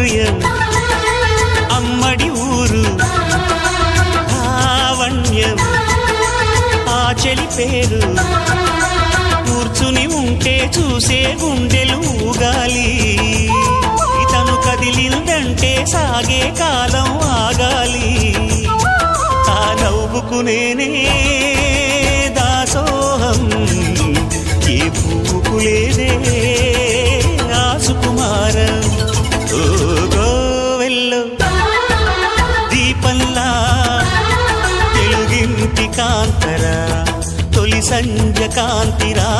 మాధుర్యం అమ్మడి ఊరు లావణ్యం ఆ చెలి పేరు కూర్చుని ఉంటే చూసే గుండెలు ఊగాలి ఇతను కదిలిందంటే సాగే కాలం ఆగాలి ఆ నవ్వుకునేనే దాసోహం ఏ పువ్వుకు లేదే ఆ సుకుమారం ఓ గోవెల్లో దీపంలా తెలుగింటి కాంతరా తొలి సంజ కాంతిరా